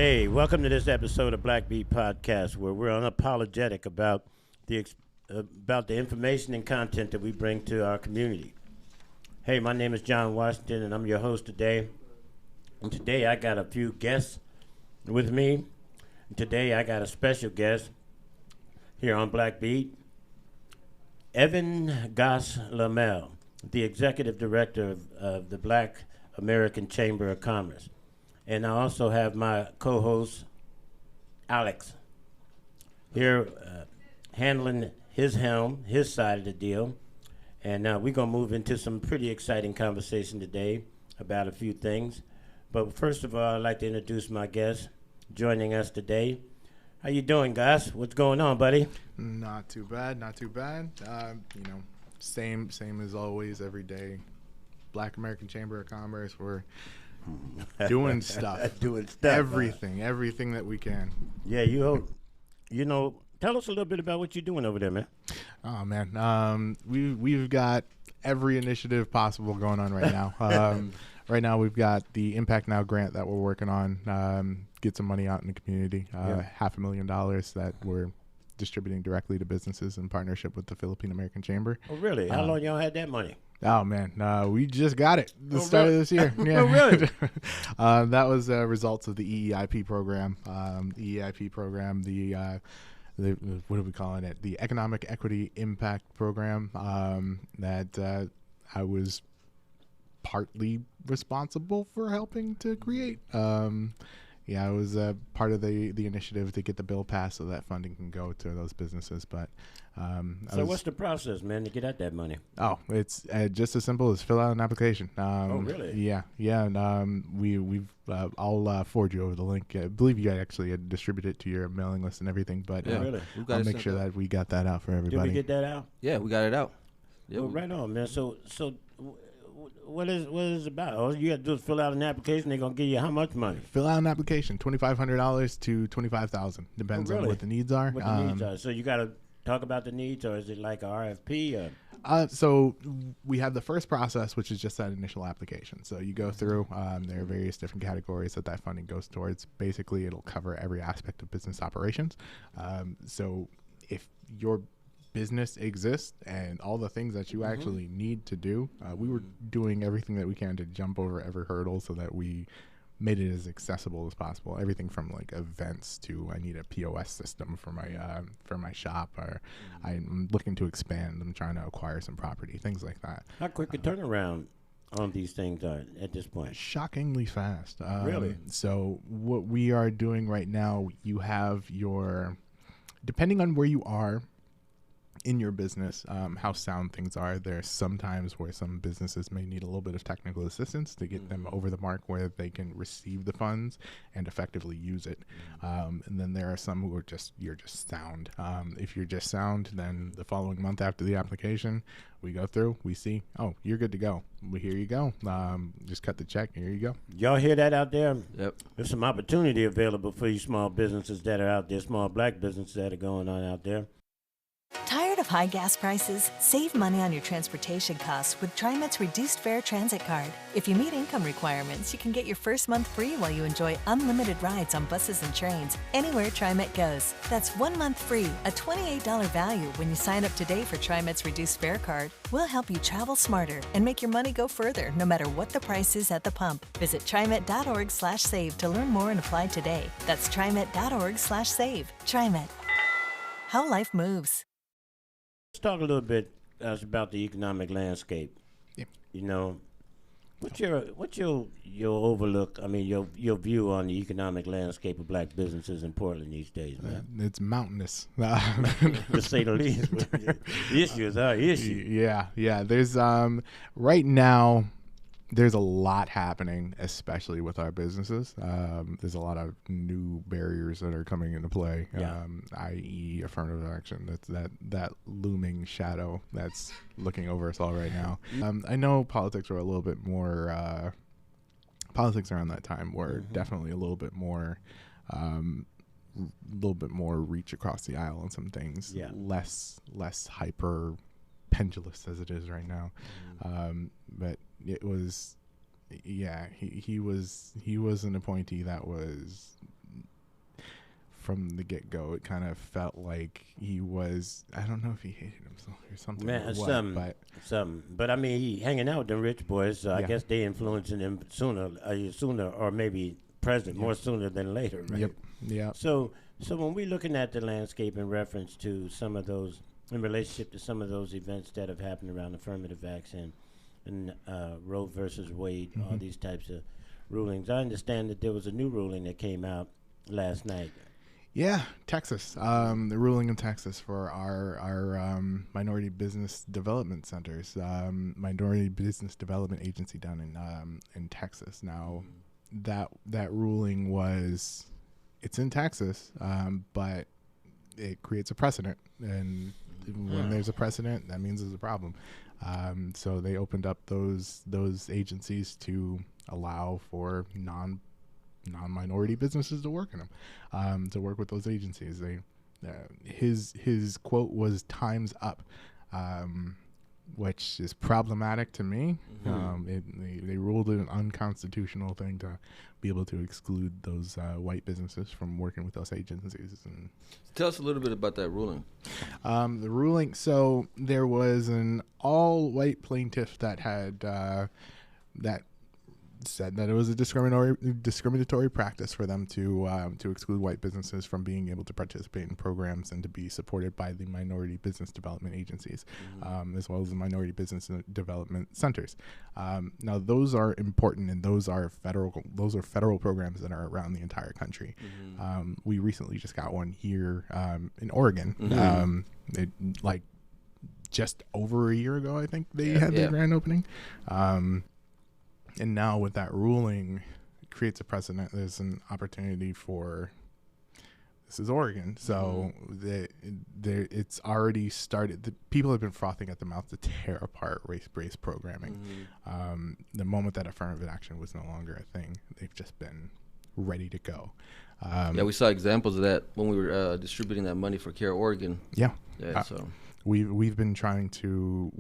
Hey, welcome to this episode of Black Beat Podcast, where we're unapologetic about the information and content that we bring to our community. Hey, my name is John Washington, and I'm your host today. And today I got a few guests with me. And today I got a special guest here on Black Beat, Evan Goss-Lemelle, the executive director of the Black American Chamber of Commerce. And I also have my co-host, Alex, here handling his side of the deal. And we're going to move into some pretty exciting conversation today about a few things. But first of all, I'd like to introduce my guest joining us today. How you doing, Gus? What's going on, buddy? Not too bad, not too bad. Same as always, every day. Black American Chamber of Commerce, we're doing stuff. Everything that we can. Yeah, tell us a little bit about what you're doing over there, man. Oh, man. We've got every initiative possible going on right now. Right now, we've got the Impact Now grant that we're working on, get some money out in the community, $500,000 that we're distributing directly to businesses in partnership with the Philippine American Chamber. Oh, really? How long y'all had that money? Oh, man. We just got it the start of this year. Yeah. Oh, really? That was results of the EEIP program. The what are we calling it? The Economic Equity Impact Program that I was partly responsible for helping to create. I was part of the initiative to get the bill passed so that funding can go to those businesses. But so what's the process, man, to get at that money? Oh, it's just as simple as fill out an application. Oh, really? Yeah. And I'll forward you over the link. I believe you actually had distributed it to your mailing list and everything. But really? I'll make sure that we got that out for everybody. Did we get that out? Yeah, we got it out. Yeah, well, right on, man. So what is it about? All you got to do is fill out an application. They're going to give you how much money? Fill out an application, $2,500 to $25,000. Depends on what the needs are. What the needs are. So you got to talk about the needs, or is it like a RFP? So we have the first process, which is just that initial application. So you go through, there are various different categories that funding goes towards. Basically, it'll cover every aspect of business operations. So if your business exists and all the things that you actually need to do, we were doing everything that we can to jump over every hurdle so that we made it as accessible as possible. Everything from like events to I need a POS system for my shop, or I'm looking to expand. I'm trying to acquire some property, things like that. How quick a turnaround on these things are at this point? Shockingly fast. Really? So what we are doing right now, you have depending on where you are in your business, how sound things are. There's sometimes where some businesses may need a little bit of technical assistance to get them over the mark where they can receive the funds and effectively use it. And then there are some who are you're just sound. If you're just sound, then the following month after the application, we go through, we see, oh, you're good to go. Well, here you go. Just cut the check. Here you go. Y'all hear that out there? Yep. There's some opportunity available for you small businesses that are out there, small black businesses that are going on out there. Tired of high gas prices? Save money on your transportation costs with TriMet's Reduced Fare Transit Card. If you meet income requirements, you can get your first month free while you enjoy unlimited rides on buses and trains anywhere TriMet goes. That's 1 month free, a $28 value when you sign up today for TriMet's Reduced Fare Card. We'll help you travel smarter and make your money go further no matter what the price is at the pump. Visit TriMet.org/save to learn more and apply today. That's TriMet.org/save. TriMet. How life moves. Let's talk a little bit about the economic landscape. Yep. What's your overlook? I mean, your view on the economic landscape of black businesses in Portland these days, man? It's mountainous, to say the least. Issues are issues. Yeah. There's right now, there's a lot happening, especially with our businesses. There's a lot of new barriers that are coming into play, i.e. affirmative action. That's that looming shadow that's looking over us all right now. I know politics are a little bit more, politics around that time were definitely a little bit more reach across the aisle on some things, less hyper pendulous as it is right now. But it was, he was an appointee that was from the get-go. It kind of felt like he was, I don't know if he hated himself or something. Man, or what, but I mean, he hanging out with them rich boys, so I Yeah. guess they influencing him sooner or maybe present, more sooner than later, right? Yep. Yeah. So when we're looking at the landscape in reference to some of those, in relationship to some of those events that have happened around affirmative action and Roe versus Wade, all these types of rulings, I understand that there was a new ruling that came out last night. Yeah, Texas. The ruling in Texas for our minority business development centers, minority business development agency down in Texas. Now, that ruling was, it's in Texas, but it creates a precedent, and when there's a precedent, that means there's a problem. So they opened up those agencies to allow for non-minority businesses to work in them, to work with those agencies. His quote was "time's up," which is problematic to me. They ruled it an unconstitutional thing to be able to exclude those white businesses from working with those agencies. And tell us a little bit about that ruling. The ruling. So there was an all-white plaintiff that had that said that it was a discriminatory practice for them to exclude white businesses from being able to participate in programs and to be supported by the minority business development agencies, as well as the minority business development centers. Now, those are important, and those are federal programs that are around the entire country. We recently just got one here in Oregon. Like just over a year ago, I think they had their grand opening. And now with that ruling, it creates a precedent. There's an opportunity for, this is Oregon, so it's already started. The people have been frothing at the mouth to tear apart race-based programming. The moment that affirmative action was no longer a thing, they've just been ready to go. We saw examples of that when we were distributing that money for Care Oregon. So we've been trying to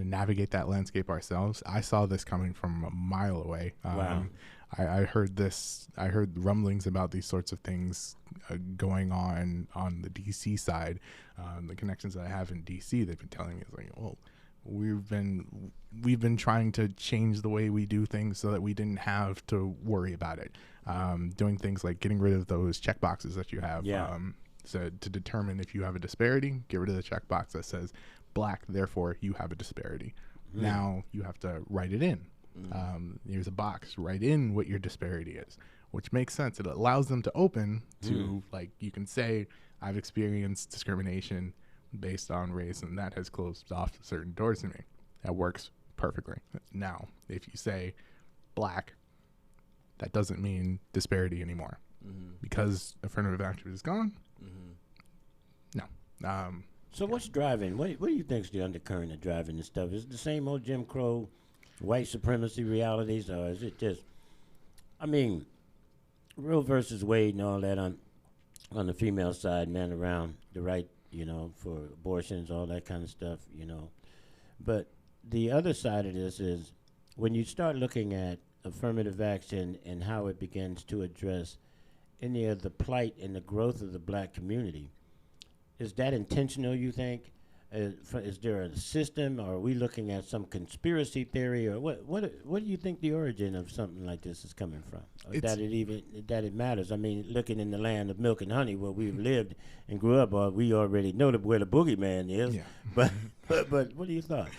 navigate that landscape ourselves. I saw this coming from a mile away. Wow. I heard rumblings about these sorts of things going on the DC side. The connections that I have in DC, they've been telling me, it's like, well, we've been trying to change the way we do things so that we didn't have to worry about it. Doing things like getting rid of those checkboxes that you have. So to determine if you have a disparity, get rid of the checkbox that says Black, therefore you have a disparity. Now you have to write it in. Here's a box, write in what your disparity is, which makes sense. It allows them to open to, like, you can say, I've experienced discrimination based on race, and that has closed off certain doors to me. That works perfectly. Now, if you say Black, that doesn't mean disparity anymore. Because affirmative action is gone. No. So what's driving? What do you think is the undercurrent of driving this stuff? Is it the same old Jim Crow, white supremacy realities, or is it just, I mean, Roe versus Wade and all that on the female side, man, around the right, for abortions, all that kind of stuff, But the other side of this is when you start looking at affirmative action and how it begins to address any of the plight and the growth of the black community. Is that intentional, you think? Is there a system, or are we looking at some conspiracy theory, or what do you think the origin of something like this is coming from? Or that it matters? I mean, looking in the land of milk and honey where we've lived and grew up, we already know where the boogeyman is. Yeah. But what do you thought?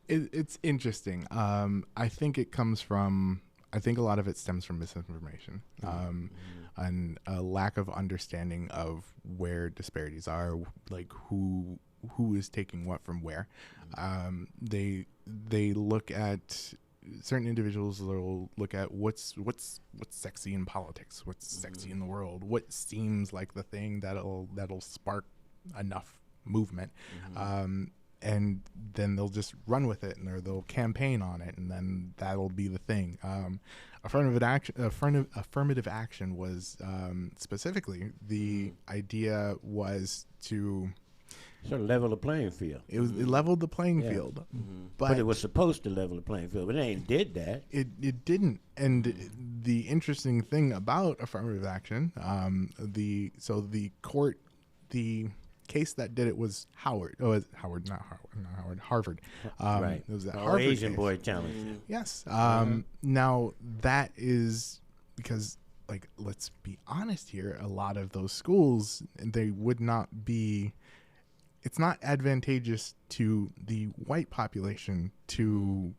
It's interesting. I think it comes from, I think a lot of it stems from misinformation. And a lack of understanding of where disparities are, like who is taking what from where. They look at certain individuals. They'll look at what's sexy in politics, what's sexy in the world, what seems like the thing that'll spark enough movement. And then they'll just run with it, or they'll campaign on it, and then that'll be the thing. Affirmative action was specifically, the idea was to Sort of level the playing field. It leveled the playing field, but it was supposed to level the playing field, but it ain't did that. It didn't. And the interesting thing about affirmative action, the case that did it was Harvard. Right. It was that Oh, Harvard Asian case. boy challenge. Yes. Now that is because, like, let's be honest here. A lot of those schools, they would not be. It's not advantageous to the white population to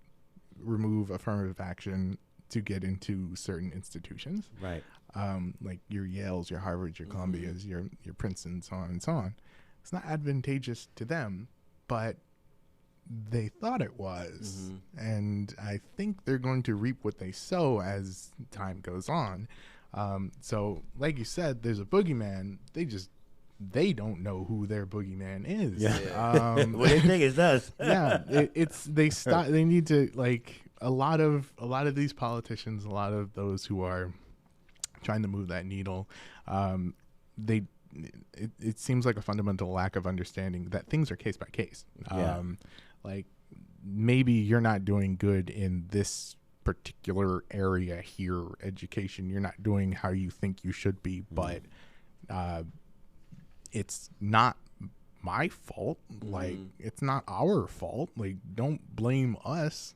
remove affirmative action to get into certain institutions. Right. Like your Yales, your Harvards, your Columbias, your Princeton, so on and so on. It's not advantageous to them, but they thought it was. And I think they're going to reap what they sow as time goes on. So like you said, there's a boogeyman. They don't know who their boogeyman is. Yeah. What they think is us. Yeah, they need to, like, a lot of these politicians, a lot of those who are trying to move that needle, it seems like a fundamental lack of understanding that things are case by case. Like, maybe you're not doing good in this particular area here, education. You're not doing how you think you should be, but it's not my fault. Like, it's not our fault. Like, don't blame us.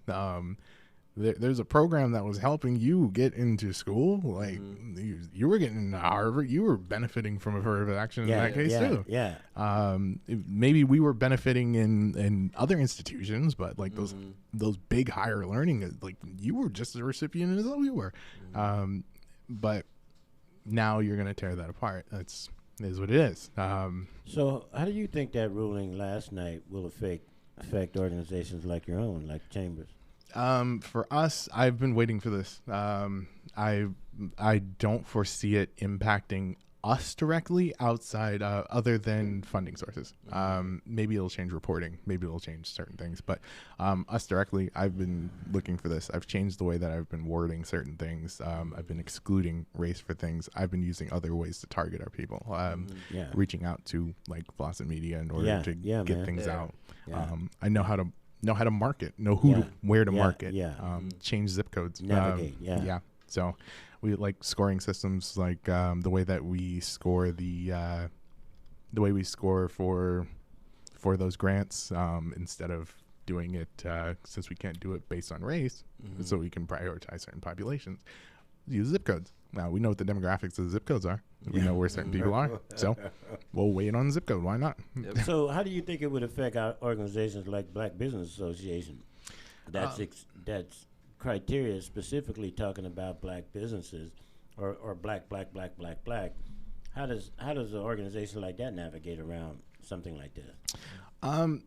There's a program that was helping you get into school. Like, you were getting into Harvard. You were benefiting from affirmative action in that case too. Yeah. Maybe we were benefiting in other institutions, but like those big higher learning, like, you were just a recipient as we were. But now you're going to tear that apart. That's is what it is. So how do you think that ruling last night will affect organizations like your own, like Chambers? For us, I've been waiting for this. I don't foresee it impacting us directly outside, other than funding sources. Maybe it'll change reporting. Maybe it'll change certain things. But us directly, I've been looking for this. I've changed the way that I've been wording certain things. I've been excluding race for things. I've been using other ways to target our people. Reaching out to, like, Blossom Media in order to get things out. I know how to market, know where to market, change zip codes, navigate, So we like scoring systems, like the way that we score the way we score for those grants, instead of doing it since we can't do it based on race, so we can prioritize certain populations. Use zip codes. Now we know what the demographics of the zip codes are. We know where certain people are, so we'll wait on the zip code. Why not? So how do you think it would affect our organizations like Black Business Association? That's criteria specifically talking about black businesses or black. How does an organization like that navigate around something like this? I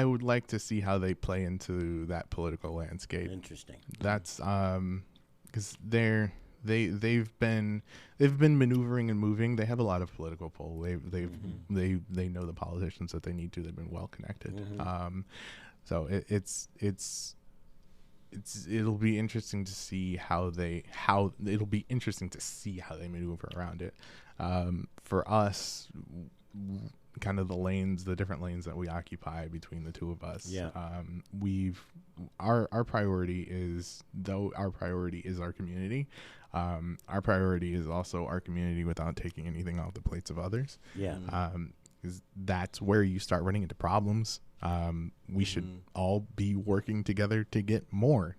would like to see how they play into that political landscape. Interesting. That's because they've been maneuvering and moving. They have a lot of political pull. They know the politicians that they need to. They've been well connected. So it'll be interesting to see how they maneuver around it. For us, kind of the different lanes that we occupy between the two of us. Our priority is our community. Our priority is also our community without taking anything off the plates of others. Because that's where you start running into problems. We should all be working together to get more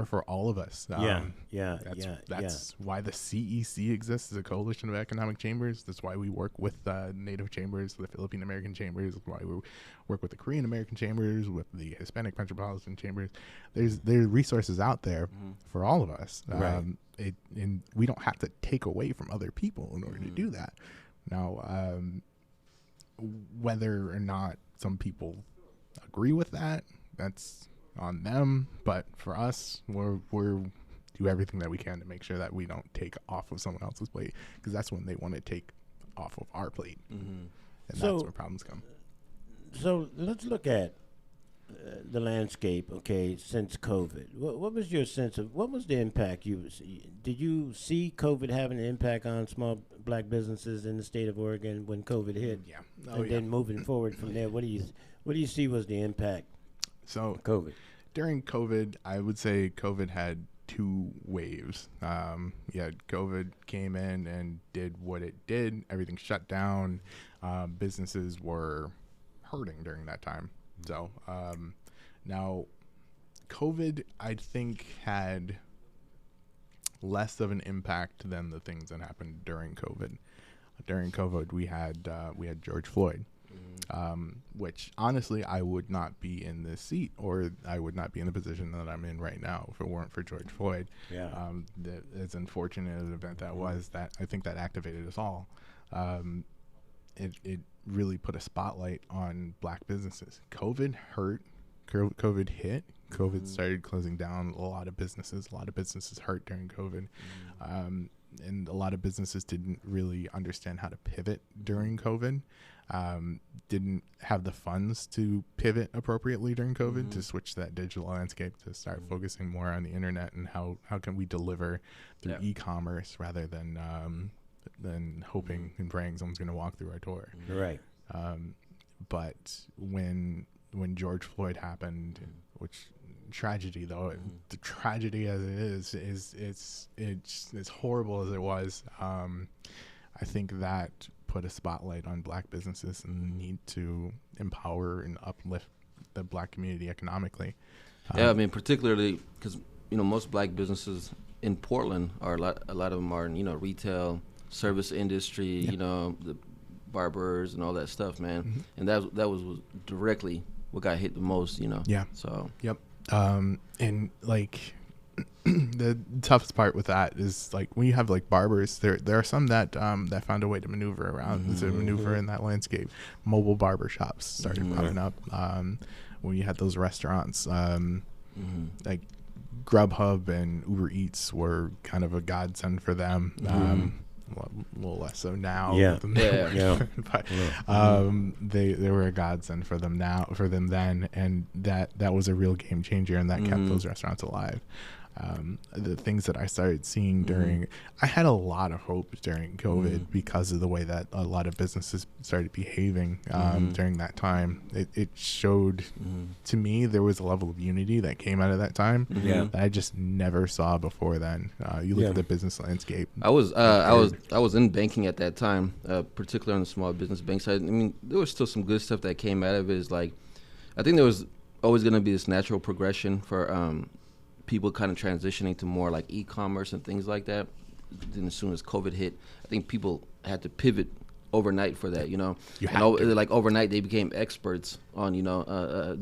for all of us. That's why the CEC exists as a coalition of economic chambers. That's why we work with Native chambers, the Philippine American chambers. Why we work with the Korean American chambers, with the Hispanic metropolitan chambers. There's resources out there for all of us. And we don't have to take away from other people in order to do that. Now, whether or not some people agree with that, that's on them. But for us, we're do everything that we can to make sure that we don't take off of someone else's plate, because that's when they want to take off of our plate, and that's where problems come. So let's look at the landscape, okay, since COVID, what was your sense of, what was the impact did you see COVID having an impact on small black businesses in the state of Oregon when COVID hit? Yeah. Then moving forward from there, what do you see was the impact of COVID? During COVID, I would say COVID had two waves. COVID came in and did what it did. Everything shut down. Businesses were hurting during that time. So now COVID, I think, had less of an impact than the things that happened during COVID. During COVID, we had George Floyd, which honestly I would not be in this seat, or I would not be in the position that I'm in right now if it weren't for George Floyd. Yeah. As unfortunate an event that was, that I think that activated us all. It really put a spotlight on black businesses. COVID hurt. COVID hit. COVID started closing down a lot of businesses. A lot of businesses hurt during COVID. And a lot of businesses didn't really understand how to pivot during COVID. Didn't have the funds to pivot appropriately during COVID, to switch that digital landscape, to start focusing more on the internet and how can we deliver through e-commerce rather than hoping and praying someone's going to walk through our door. Right. But when George Floyd happened, which tragedy though, the tragedy as it is it's horrible as it was. I think that put a spotlight on black businesses and the need to empower and uplift the black community economically. I mean, particularly because most black businesses in Portland are a lot of them are in retail, service industry, the barbers and all that stuff, man. And that was directly what got hit the most, Yeah. So. Yep. And like the toughest part with that is like when you have like barbers, there are some that found a way to maneuver around, to maneuver in that landscape. Mobile barber shops started popping up. When you had those restaurants, like Grubhub and Uber Eats were kind of a godsend for them. A little less so now. But they were a godsend for them then, and that was a real game changer, and that kept those restaurants alive. The things that I started seeing I had a lot of hope during COVID because of the way that a lot of businesses started behaving during that time. It showed to me there was a level of unity that came out of that time that I just never saw before then. You look at the business landscape. I was in banking at that time, particularly on the small business bank side. I mean, there was still some good stuff that came out of it. Is like, I think there was always going to be this natural progression for people kind of transitioning to more like e-commerce and things like that. Then as soon as COVID hit, I think people had to pivot overnight for that, like overnight they became experts on,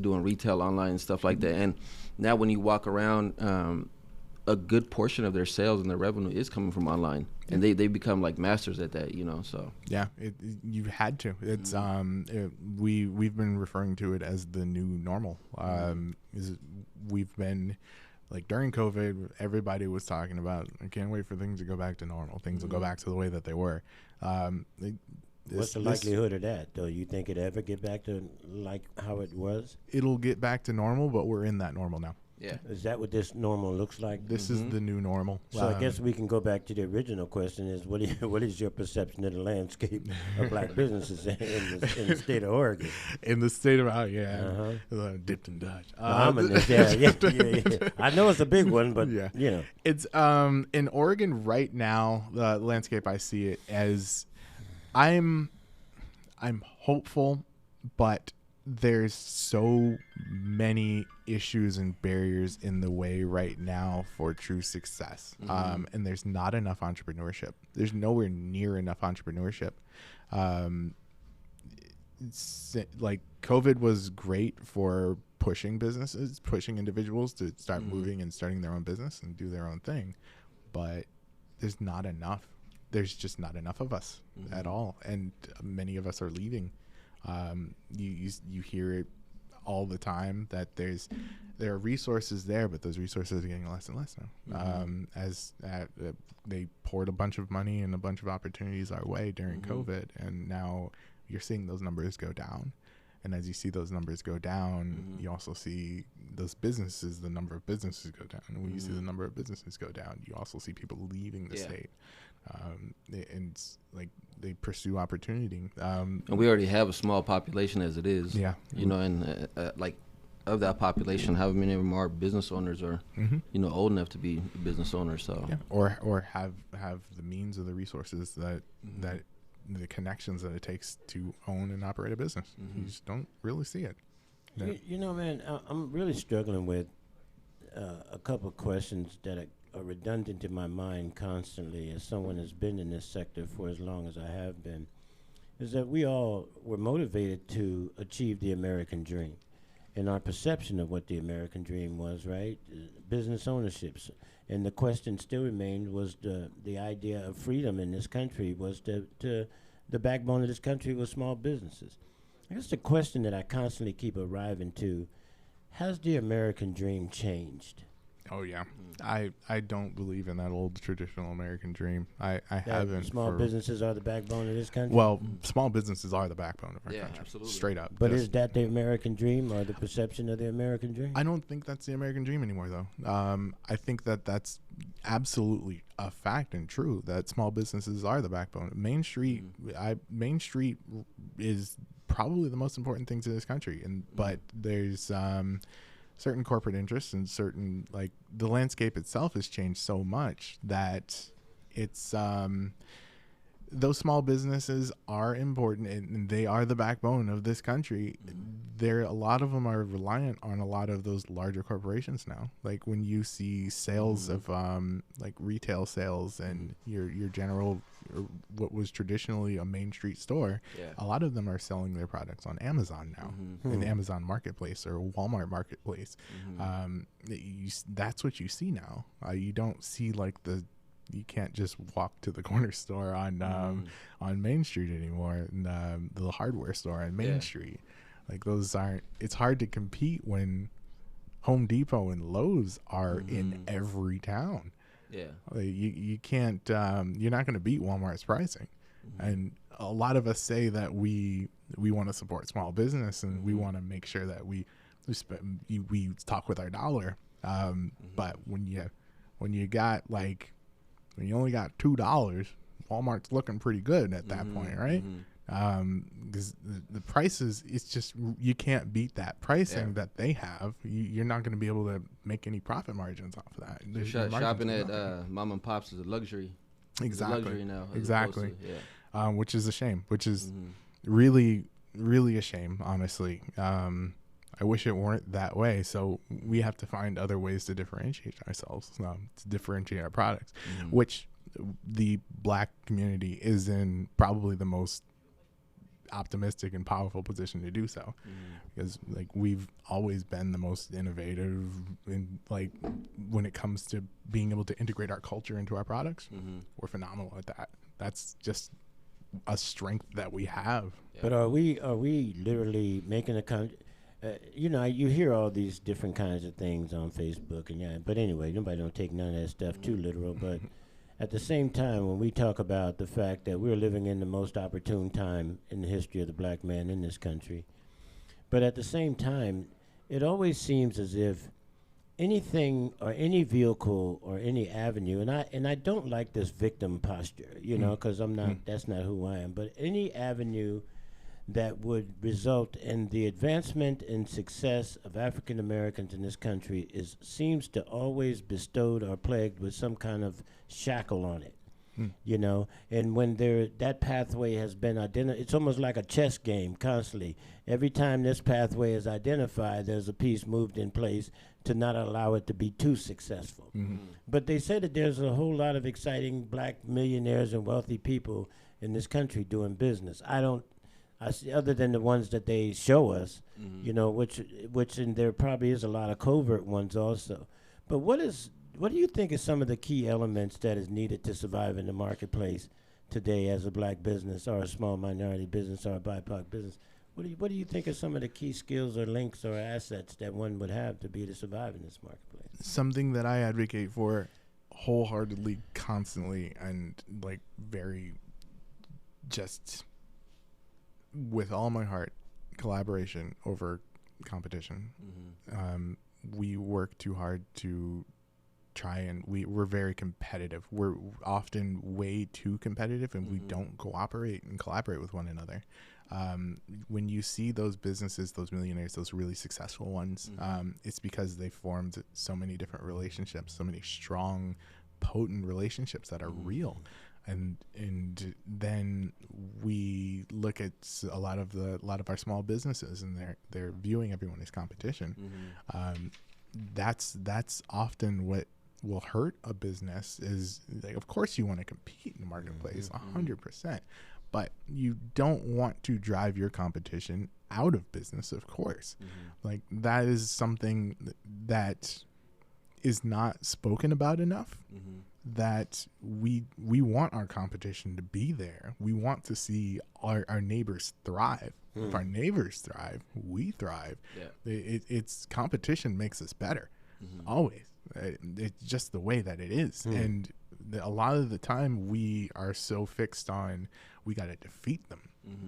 doing retail online and stuff like that. And now when you walk around, a good portion of their sales and their revenue is coming from online, and they become like masters at that, so. Yeah, you had to. It's we've been referring to it as the new normal. We've been, like during COVID, everybody was talking about, I can't wait for things to go back to normal. Things will go back to the way that they were. What's the likelihood of that, though? You think it ever get back to like how it was? It'll get back to normal, but we're in that normal now. Yeah. Is that what this normal looks like? This is the new normal. So I guess we can go back to the original question: is what is your perception of the landscape of black businesses in the state of Oregon? In the state of dipped and dodged. I know it's a big one, but it's in Oregon right now. The landscape, I see it as I'm hopeful, but there's so many issues and barriers in the way right now for true success. And there's not enough entrepreneurship. There's nowhere near enough entrepreneurship. Like COVID was great for pushing businesses, pushing individuals to start moving and starting their own business and do their own thing. But there's not enough. There's just not enough of us at all. And many of us are leaving. You hear it all the time that there are resources there, but those resources are getting less and less now. As they poured a bunch of money and a bunch of opportunities our way during COVID, and now you're seeing those numbers go down. And as you see those numbers go down, you also see those businesses, the number of businesses go down. And when you see the number of businesses go down, you also see people leaving the state. And it's like they pursue opportunity. And we already have a small population as it is. Yeah. You know, and like of that population, how many of them are business owners or, you know, old enough to be business owners? So or have the means or the resources that the connections that it takes to own and operate a business. You just don't really see it. You know, man, I'm really struggling with a couple of questions that are redundant in my mind constantly as someone that's been in this sector for as long as I have been, is that we all were motivated to achieve the American dream. And our perception of what the American dream was, right? Business ownerships. And the question still remained was the idea of freedom in this country was the backbone of this country was small businesses. I guess the question that I constantly keep arriving to, has the American dream changed? Oh, yeah. I don't believe in that old traditional American dream. I haven't. Small businesses are the backbone of this country? Well, small businesses are the backbone of our country. Absolutely. Straight up. But is that the American dream or the perception of the American dream? I don't think that's the American dream anymore, though. I think that that's absolutely a fact and true, that small businesses are the backbone. Main Street is probably the most important thing to this country. But there's certain corporate interests and certain, like, the landscape itself has changed so much that it's those small businesses are important and they are the backbone of this country. A lot of them are reliant on a lot of those larger corporations now. Like when you see sales of like retail sales and your general, what was traditionally a Main Street store, a lot of them are selling their products on Amazon now, in the Amazon Marketplace or Walmart Marketplace. That's what you see now. You don't see like you can't just walk to the corner store on Main Street anymore, and the hardware store on Main Street. Like those aren't. It's hard to compete when Home Depot and Lowe's are in every town. Yeah, like you can't. You're not going to beat Walmart's pricing. And a lot of us say that we want to support small business and we want to make sure that we talk with our dollar. But when you got like, when you only got $2, Walmart's looking pretty good at that point, right? Because the prices, it's just, you can't beat that pricing that they have. You're not going to be able to make any profit margins off of that. Shopping at mom and pops is a luxury. Exactly. It's a luxury now. Exactly. Which is a shame. Which is really, really a shame. Honestly, I wish it weren't that way. So we have to find other ways to differentiate ourselves, to differentiate our products, which the Black community is in probably the most optimistic and powerful position to do so, because like we've always been the most innovative in, like, when it comes to being able to integrate our culture into our products. We're phenomenal at that. That's just a strength that we have. But are we literally making you hear all these different kinds of things on Facebook but anyway, nobody don't take none of that stuff too literal. But at the same time, when we talk about the fact that we're living in the most opportune time in the history of the Black man in this country, but at the same time, it always seems as if anything or any vehicle or any avenue, and I don't like this victim posture, because I'm not. That's not who I am. But any avenue that would result in the advancement and success of African Americans in this country seems to always bestowed or plagued with some kind of shackle on it, and when that pathway has been identified, it's almost like a chess game constantly. Every time this pathway is identified, there's a piece moved in place to not allow it to be too successful. But they say that there's a whole lot of exciting Black millionaires and wealthy people in this country doing business. I see, other than the ones that they show us, and there probably is a lot of covert ones also. But what do you think is some of the key elements that is needed to survive in the marketplace today as a Black business or a small minority business or a BIPOC business? What do you think are some of the key skills or links or assets that one would have to be to survive in this marketplace? Something that I advocate for wholeheartedly, constantly, and like very just with all my heart, collaboration over competition. We work too hard to try, and we're very competitive. We're often way too competitive, and we don't cooperate and collaborate with one another. When you see those businesses, those millionaires, those really successful ones, it's because they formed so many different relationships, so many strong, potent relationships that are real. And then we look at a lot of our small businesses, and they're viewing everyone as competition. That's often what will hurt a business. Is like, of course you want to compete in the marketplace 100%, but you don't want to drive your competition out of business, of course. Like, that is something that is not spoken about enough. That we want our competition to be there. We want to see our neighbors thrive. If our neighbors thrive, we thrive. It's competition makes us better, always. It's just the way that it is. And a lot of the time we are so fixed on, we got to defeat them.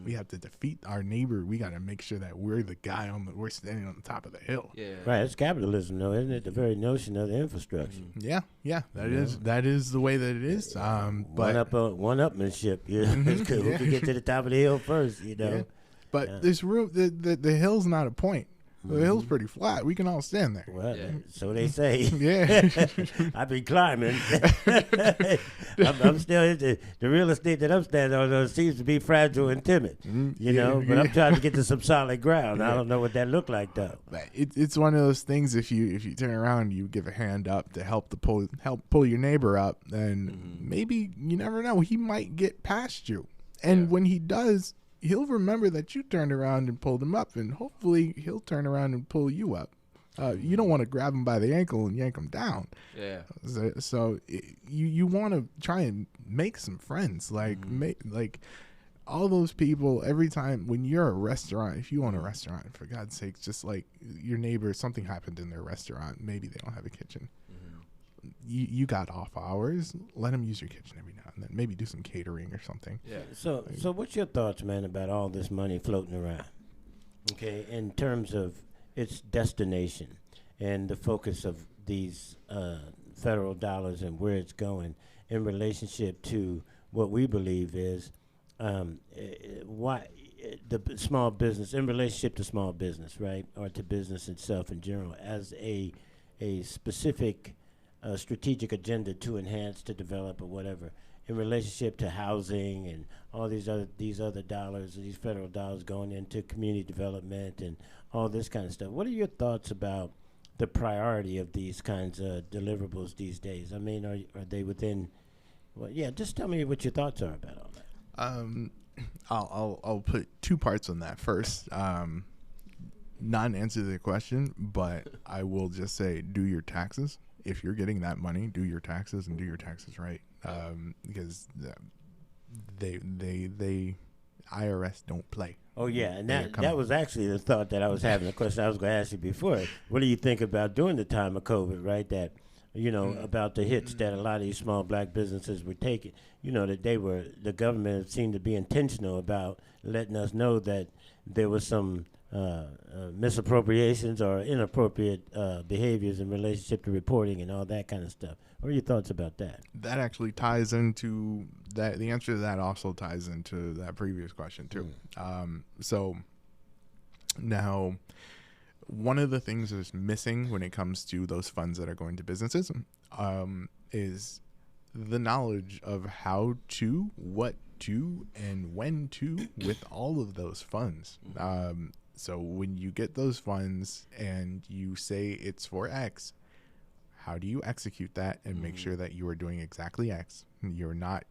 We have to defeat our neighbor. We got to make sure that we're the guy we're standing on the top of the hill. Right. It's capitalism, though, isn't it? The very notion of the infrastructure. That is the way that it is. But one-upmanship. It's good. We can get to the top of the hill first, But there's room. The hill's not a point. The hill's pretty flat. We can all stand there. Well, so they say. I've been climbing. I'm still the real estate that I'm standing on seems to be fragile and timid, but I'm trying to get to some solid ground. I don't know what that look like, though. It's one of those things. If you turn around, you give a hand up to help pull your neighbor up, then maybe, you never know, he might get past you. And when he does, he'll remember that you turned around and pulled him up, and hopefully he'll turn around and pull you up. You don't want to grab him by the ankle and yank him down. So you want to try and make some friends. Like all those people, every time when you're a restaurant, if you own a restaurant, for God's sake, just like your neighbor, something happened in their restaurant. Maybe they don't have a kitchen. You got off hours, let them use your kitchen every now and then. Maybe do some catering or something. So what's your thoughts, man, about all this money floating around? Okay, in terms of its destination and the focus of these federal dollars and where it's going in relationship to what we believe is why the small business, in relationship to small business, right, or to business itself in general, as a specific strategic agenda to enhance, to develop, or whatever, in relationship to housing and all these other dollars, these federal dollars going into community development and all this kind of stuff. What are your thoughts about the priority of these kinds of deliverables these days? I mean, are they within? Well, just tell me what your thoughts are about all that. I'll put two parts on that. First, not an answer to the question, but I will just say, do your taxes. If you're getting that money, do your taxes and do your taxes right, because they IRS don't play. Oh yeah, and that was actually the thought that I was having. A question I was going to ask you before. What do you think about during the time of COVID? Right, that about the hits that a lot of these small black businesses were taking. That the government seemed to be intentional about letting us know that there was some misappropriations or inappropriate behaviors in relationship to reporting and all that kind of stuff. What are your thoughts about that? That actually ties into that. The answer to that also ties into that previous question too. So now, one of the things that's missing when it comes to those funds that are going to businesses is the knowledge of how to, what to, and when to with all of those funds. So when you get those funds and you say it's for X, how do you execute that and make sure that you are doing exactly X? You're not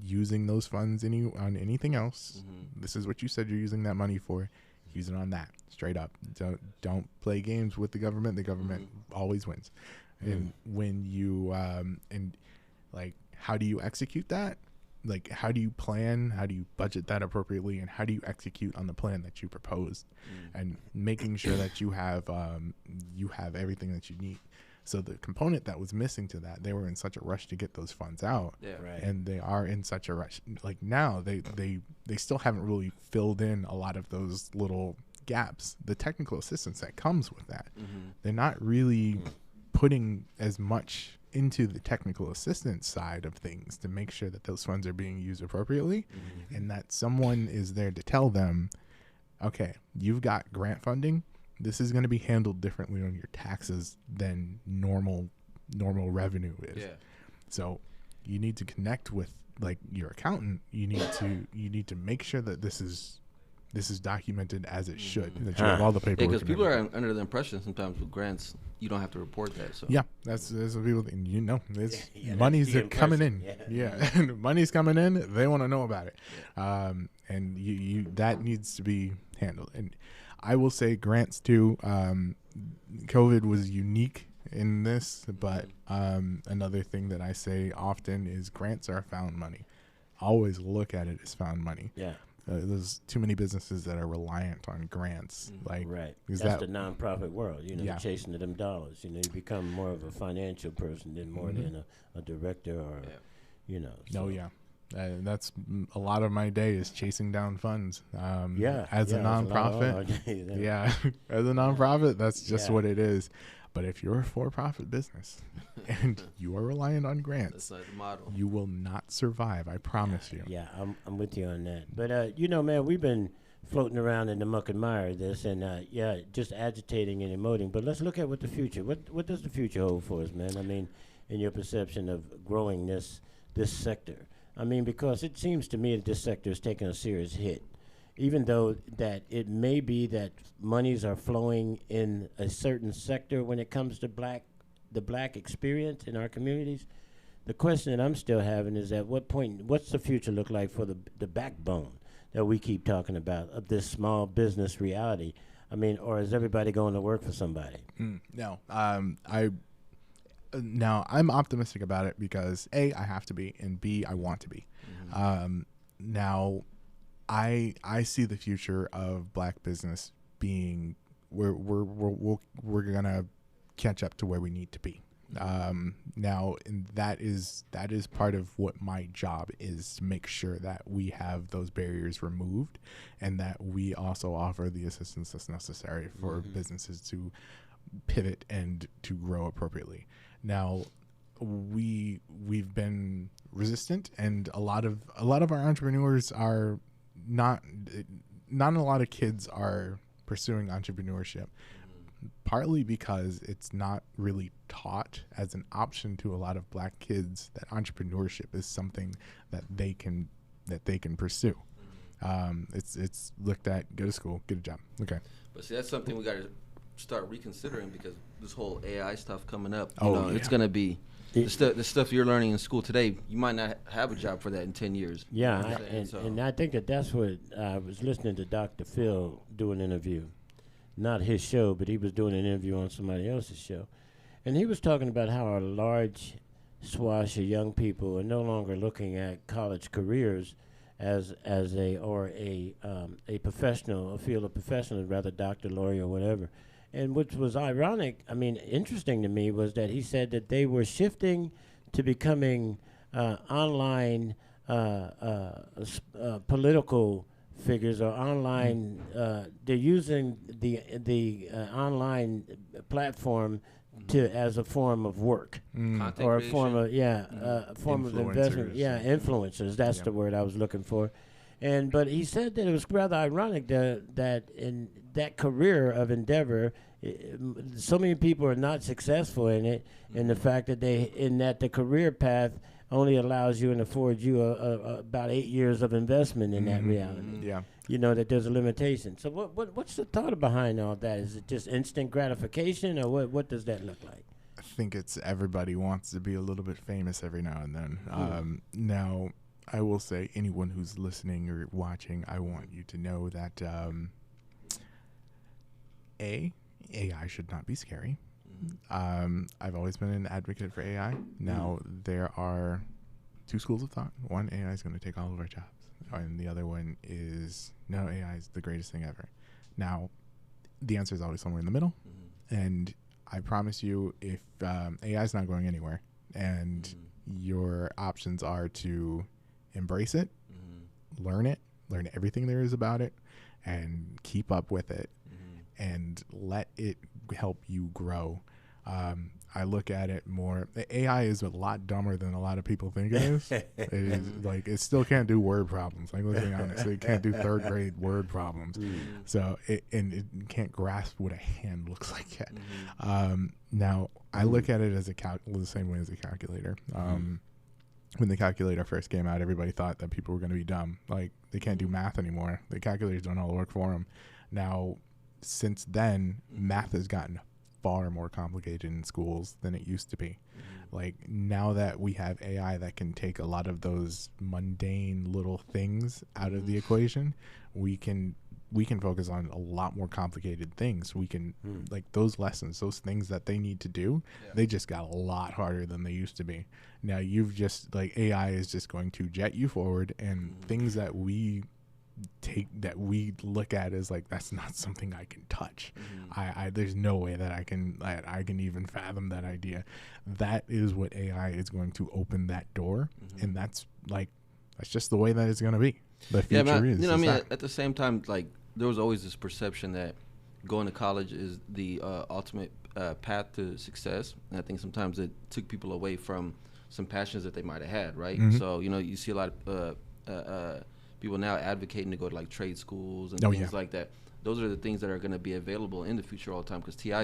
using those funds on anything else. This is what you said you're using that money for. Use it on that, straight up. Don't play games with the government. The government always wins. And when you how do you execute that? Like, how do you plan? How do you budget that appropriately? And how do you execute on the plan that you proposed? And making sure that you have everything that you need. So the component that was missing to that, they were in such a rush to get those funds out, and they are in such a rush. Like now, they still haven't really filled in a lot of those little gaps, the technical assistance that comes with that, they're not really putting as much into the technical assistance side of things to make sure that those funds are being used appropriately, and that someone is there to tell them, okay, you've got grant funding. This is going to be handled differently on your taxes than normal revenue is. Yeah. So you need to connect with like your accountant. You need to make sure that this is documented as it should. That you have all the paperwork. Because people are under the impression sometimes with grants you don't have to report that. So yeah, that's what people think. Money's coming in. Yeah, money's coming in. They want to know about it, and you that needs to be handled. And I will say grants too. COVID was unique in this, but another thing that I say often is grants are found money. Always look at it as found money. Yeah. There's too many businesses that are reliant on grants. Like, right. That's the nonprofit world. Chasing them dollars. You become more of a financial person than more than a director or, So. Oh, yeah. That's a lot of my day is chasing down funds. As a nonprofit. As a nonprofit, that's just what it is. But if you're a for-profit business and you are reliant on grants, that's not the model. You will not survive. I promise you. Yeah, I'm with you on that. But man, we've been floating around in the muck and mire of this, and just agitating and emoting. But let's look at what the future. What does the future hold for us, man? I mean, in your perception of growing this sector. I mean, because it seems to me that this sector is taking a serious hit. Even though that it may be that monies are flowing in a certain sector when it comes to the black experience in our communities, the question that I'm still having is at what point, what's the future look like for the backbone that we keep talking about of this small business reality? I mean, or is everybody going to work for somebody? No. Now, I'm optimistic about it because A, I have to be, and B, I want to be. Now, I see the future of black business being we're gonna catch up to where we need to be. Now, and that is part of what my job is, to make sure that we have those barriers removed, and that we also offer the assistance that's necessary for businesses to pivot and to grow appropriately. Now, we've been resistant, and a lot of our entrepreneurs are not a lot of kids are pursuing entrepreneurship, partly because it's not really taught as an option to a lot of black kids that entrepreneurship is something that they can pursue. It's looked at, go to school, get a job. Okay. But see, that's something we got to start reconsidering, because this whole AI stuff coming up, it's going to be the stuff you're learning in school today, you might not have a job for that in 10 years. Yeah, and I think that's what I was listening to Dr. Phil do an interview. Not his show, but he was doing an interview on somebody else's show. And he was talking about how a large swath of young people are no longer looking at college careers as a professional, a field of professional, rather doctor, lawyer, or whatever. And which was ironic, interesting to me, was that he said that they were shifting to becoming online political figures, or online. They're using the online platform as a form of work, or a form of form of investment. Yeah, influencers. That's the word I was looking for. But he said that it was rather ironic that in that career of endeavor, so many people are not successful in it, and the fact that the career path only allows you and affords you about 8 years of investment in that reality. Yeah. That there's a limitation. So what's the thought behind all that? Is it just instant gratification, or what does that look like? I think it's everybody wants to be a little bit famous every now and then. Now, I will say, anyone who's listening or watching, I want you to know that AI should not be scary. I've always been an advocate for AI. Now, there are two schools of thought. One, AI is going to take all of our jobs. And the other one is, no, AI is the greatest thing ever. Now, the answer is always somewhere in the middle. And I promise you, if AI is not going anywhere, and your options are to embrace it, learn everything there is about it, and keep up with it, and let it help you grow. I look at it more. AI is a lot dumber than a lot of people think it is. It is like it still can't do word problems. Like, let's be honest, it can't do third grade word problems. So it can't grasp what a hand looks like yet. Now I look at it as the same way as a calculator. When the calculator first came out, everybody thought that people were going to be dumb. Like, they can't do math anymore. The calculator's doing all the work for them. Now, since then, math has gotten far more complicated in schools than it used to be. Like, now that we have AI that can take a lot of those mundane little things out of the equation, we can focus on a lot more complicated things. We can like those lessons, those things that they need to do, they just got a lot harder than they used to be. Now you've just like AI is just going to jet you forward, and things that we look at as like, that's not something I can touch. I there's no way that I can even fathom that idea. That is what AI is going to open that door, and that's just the way that it's going to be. The future is. At the same time, like, there was always this perception that going to college is the ultimate path to success, and I think sometimes it took people away from some passions that they might have had, right? So you see a lot of people now advocating to go to like trade schools and things like that. Those are the things that are going to be available in the future all the time, because AI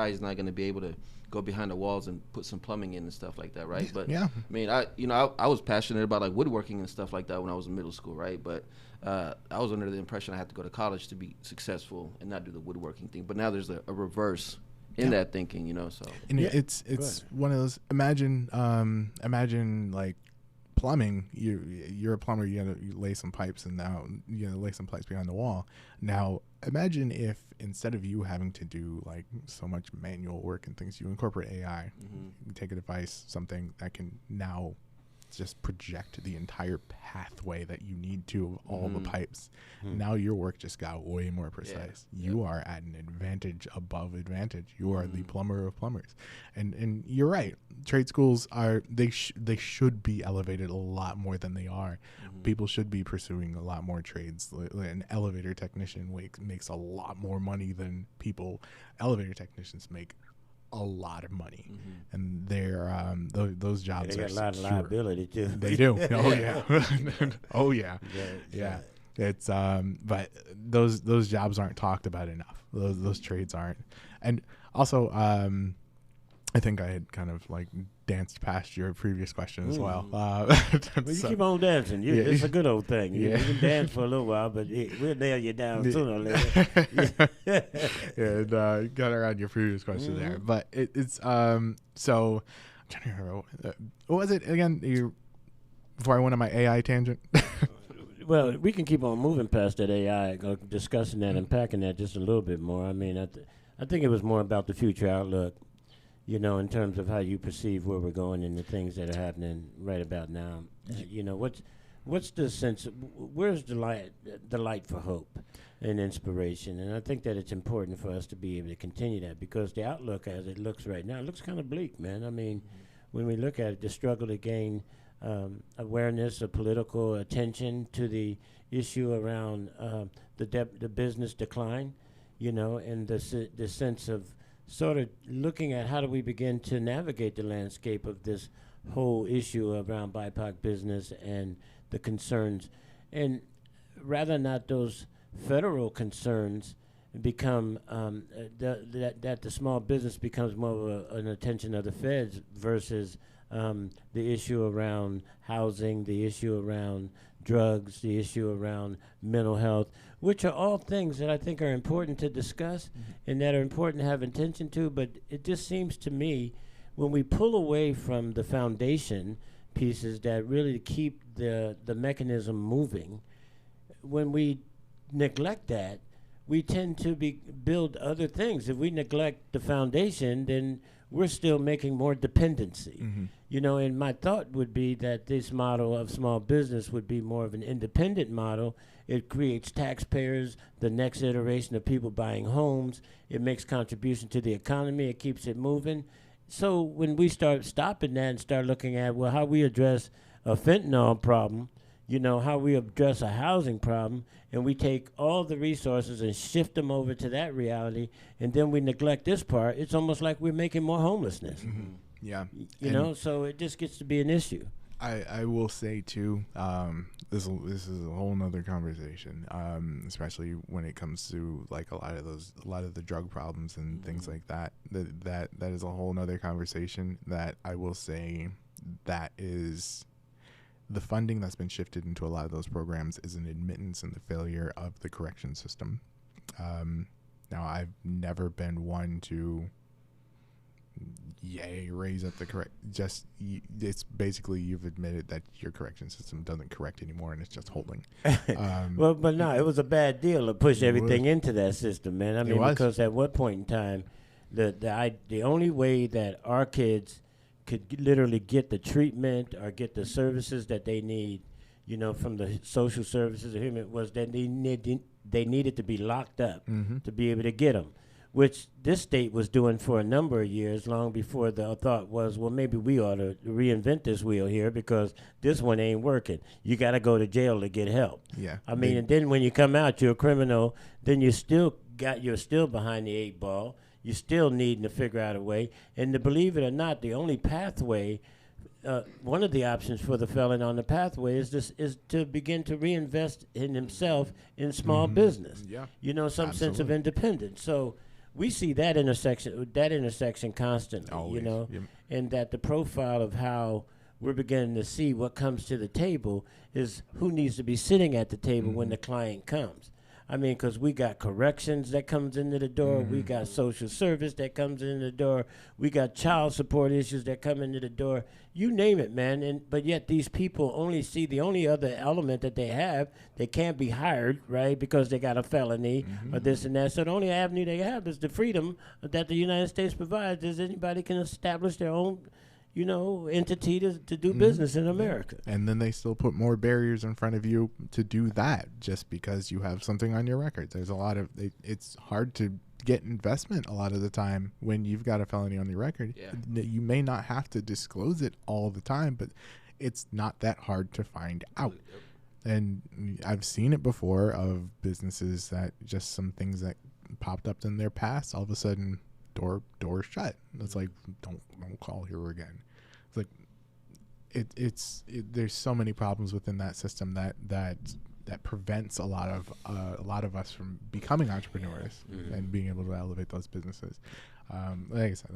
is not going to be able to go behind the walls and put some plumbing in and stuff like that, right? But I mean, I was passionate about like woodworking and stuff like that when I was in middle school, right? But I was under the impression I had to go to college to be successul and not do the woodworking thing. But now there's a reverse in that thinking, So and it's one of those. Imagine like plumbing. You're a plumber. You lay some pipes, and now lay some pipes behind the wall. Now imagine if instead of you having to do like so much manual work and things, you incorporate AI. You take a device, something that can now just project the entire pathway that you need to of all the pipes. Now your work just got way more precise. You are at an advantage above advantage. You are the plumber of plumbers. And you're right. Trade schools they should be elevated a lot more than they are. People should be pursuing a lot more trades. An elevator technician makes a lot more money than elevator technicians make a lot of money, and they're those jobs they got a lot of liability too. They do. Oh yeah. Yeah. It's but those jobs aren't talked about enough. Those trades aren't. And also I think I had kind of like danced past your previous question as well. Well, you keep on dancing. It's a good old thing. You can dance for a little while, but we'll nail you down sooner or later. Got around your previous question there. But it's so I'm trying to remember. What was it again? Before I went on my AI tangent. Well, we can keep on moving past that AI, discussing that, unpacking that just a little bit more. I mean, I think it was more about the future outlook. In terms of how you perceive where we're going and the things that are happening right about now. What's the sense? Where's the light for hope and inspiration? And I think that it's important for us to be able to continue that, because the outlook as it looks right now, it looks kind of bleak, man. I mean, when we look at it, the struggle to gain awareness or political attention to the issue around the business decline, and the sense of sort of looking at how do we begin to navigate the landscape of this whole issue around BIPOC business and the concerns, and rather not those federal concerns become that the small business becomes more of an attention of the feds versus the issue around housing, the issue around drugs, the issue around mental health, which are all things that I think are important to discuss and that are important to have attention to. But it just seems to me, when we pull away from the foundation pieces that really keep the mechanism moving, when we neglect that, we tend to build other things. If we neglect the foundation, then we're still making more dependency. And my thought would be that this model of small business would be more of an independent model. It creates taxpayers, the next iteration of people buying homes. It makes contribution to the economy. It keeps it moving. So when we start stopping that and start looking at, well, how we address a fentanyl problem, how we address a housing problem, and we take all the resources and shift them over to that reality, and then we neglect this part. It's almost like we're making more homelessness. Yeah. So it just gets to be an issue. I will say too, this is a whole nother conversation, especially when it comes to like a lot of the drug problems and things like that. That is a whole nother conversation that I will say that is the funding that's been shifted into a lot of those programs is an admittance in the failure of the correction system. Now, I've never been one to raise up the correct. It's basically you've admitted that your correction system doesn't correct anymore, and it's just holding. Well, but no, it was a bad deal to push everything into that system, man. I mean, because at what point in time, the only way that our kids could literally get the treatment or get the services that they need, from the social services or human, was that they needed to be locked up to be able to get them, which this state was doing for a number of years, long before the thought was, well, maybe we ought to reinvent this wheel here because this one ain't working. You got to go to jail to get help. Yeah. I mean, and then when you come out, you're a criminal, then you're still behind the 8 ball. You're still needing to figure out a way. And to believe it or not, the only pathway, one of the options for the felon on the pathway is to begin to reinvest in himself in small business. Yeah. Some sense of independence. So we see that intersection constantly, Always. Yep. And that the profile of how we're beginning to see what comes to the table is who needs to be sitting at the table when the client comes. I mean, because we got corrections that comes into the door. We got social service that comes into the door. We got child support issues that come into the door. You name it, man. But yet these people only see the only other element that they have. They can't be hired, right, because they got a felony or this and that. So the only avenue they have is the freedom that the United States provides is anybody can establish their own entity to do business in America. And then they still put more barriers in front of you to do that just because you have something on your record. There's a lot of it's hard to get investment a lot of the time when you've got a felony on your record. Yeah. You may not have to disclose it all the time, but it's not that hard to find out. And I've seen it before of businesses that just some things that popped up in their past, all of a sudden door shut. It's like don't call here again. It's like there's so many problems within that system that prevents a lot of us from becoming entrepreneurs and being able to elevate those businesses. Like I said,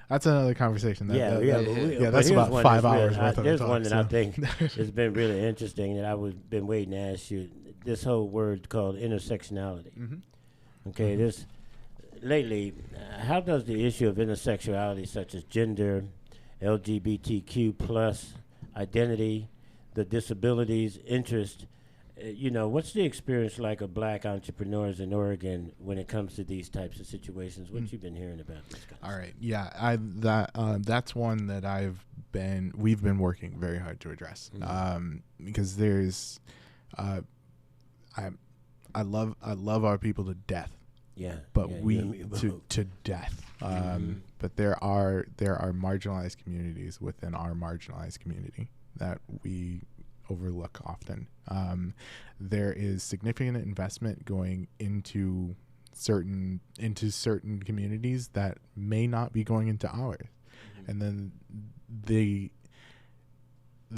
that's another conversation. That's about 5 hours worth of talk. There's one that I think has been really interesting that I've been waiting to ask you. This whole word called intersectionality. Okay, lately, how does the issue of intersectionality, such as gender, LGBTQ plus identity, the disabilities, interest, what's the experience like of black entrepreneurs in Oregon when it comes to these types of situations? What you've been hearing about this kind of All right, yeah, that's one that we've been working very hard to address because there's, I love our people to death. Yeah, but to death. But there are marginalized communities within our marginalized community that we overlook often. There is significant investment going into certain communities that may not be going into ours, and then the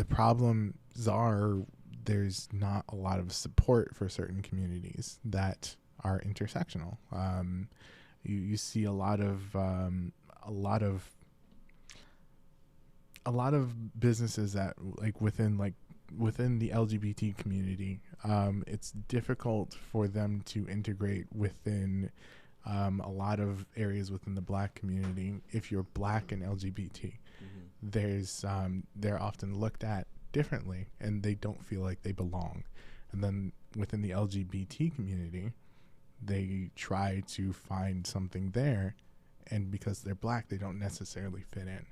problems are there's not a lot of support for certain communities that are intersectional. You see a lot of businesses that within the LGBT community, it's difficult for them to integrate within a lot of areas within the black community. If you're black and LGBT, they're often looked at differently and they don't feel like they belong. And then within the LGBT community, they try to find something there, and because they're black, they don't necessarily fit in.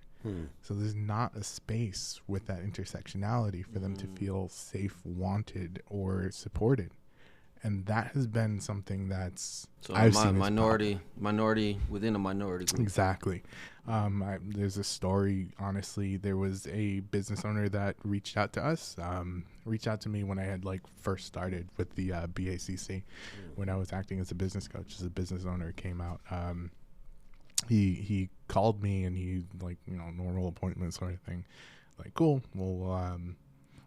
So there's not a space with that intersectionality for them to feel safe, wanted, or supported. And that has been something that's I've seen minority within a minority group. Exactly. There's a story, honestly. There was a business owner that reached out to us, reached out to me when I had like first started with the BACC, when I was acting as a business coach. As a business owner came out, he called me, and he, like, normal appointment sort of thing, like, cool, well,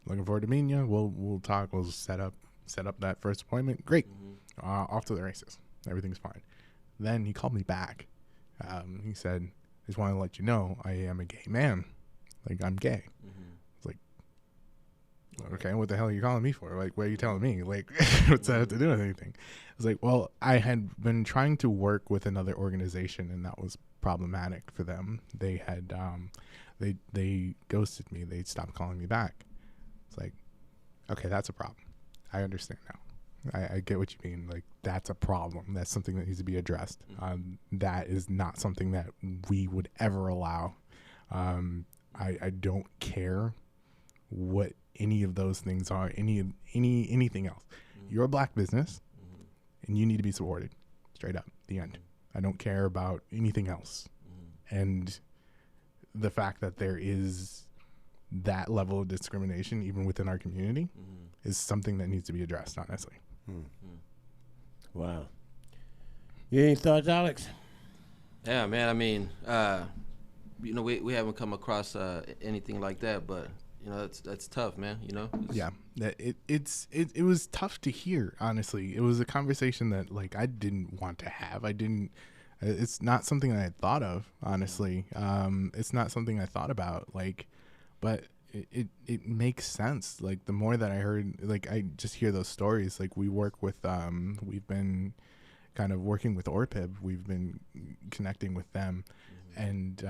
looking forward to meeting you. We'll talk. We'll set up that first appointment. Great. Off to the races. Everything's fine. Then he called me back. He said, I just want to let you know I am a gay man. Like, I'm gay. It's like, okay, what the hell are you calling me for? Like, what are you telling me? Like, what's that have to do with anything? I was like, well, I had been trying to work with another organization, and that was problematic for them. They had, they ghosted me. They stopped calling me back. It's like, okay, that's a problem. I understand now. I get what you mean. Like, that's a problem. That's something that needs to be addressed. That is not something that we would ever allow. I don't care what any of those things are, anything else. You're a black business, and you need to be supported. Straight up, the end. I don't care about anything else. And the fact that there is that level of discrimination even within our community is something that needs to be addressed, honestly. Wow. You any thoughts, Alex? Yeah, man. I mean, we haven't come across anything like that, but that's tough, man. Yeah, it was tough to hear. Honestly, it was a conversation that, like, I didn't want to have. It's not something that I had thought of. Honestly, it's not something I thought about. Like, but it makes sense. Like, the more that I heard, like, I just hear those stories. Like, we work with, we've been kind of working with ORPIB. We've been connecting with them, and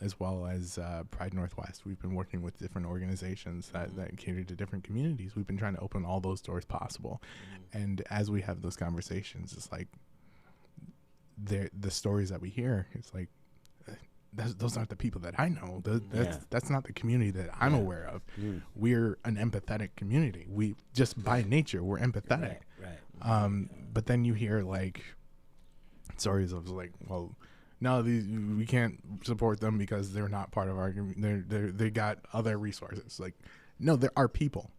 as well as Pride Northwest. We've been working with different organizations that cater to different communities. We've been trying to open all those doors possible. And as we have those conversations, it's like the stories that we hear, it's like, those aren't the people that I know. That's not the community that I'm aware of. We're an empathetic community. We just by nature, we're empathetic. Right. But then you hear, like, stories of, like, well, no, we can't support them because they're not part of our community. They got other resources. Like, no, they're our people.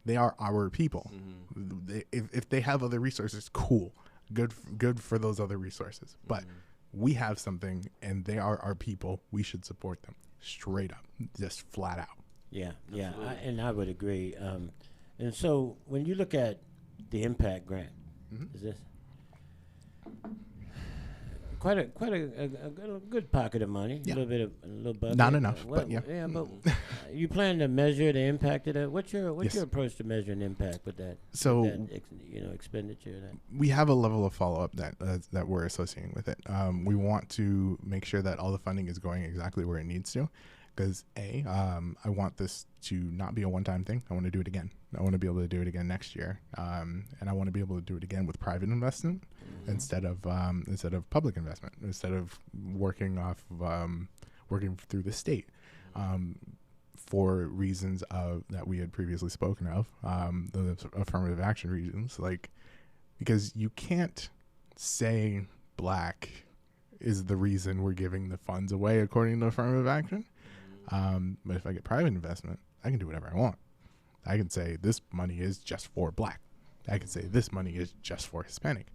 They are our people. If they have other resources, cool, good for those other resources. But we have something, and they are our people. We should support them, straight up, just flat out. Yeah, I would agree. And so when you look at the impact grant, is this quite a good pocket of money? Yeah. A little bucket. Not enough, but yeah. Yeah, but you plan to measure the impact of that? What's your approach to measuring impact with that? So, with that, expenditure. We have a level of follow up that we're associating with it. We want to make sure that all the funding is going exactly where it needs to, because I want this to not be a one-time thing. I want to do it again. I want to be able to do it again next year, and I want to be able to do it again with private investment instead of public investment, instead of working through the state, for reasons that we had previously spoken of, the affirmative action reasons, like, because you can't say black is the reason we're giving the funds away according to affirmative action. But if I get private investment, I can do whatever I want. I can say this money is just for black. I can say this money is just for Hispanic.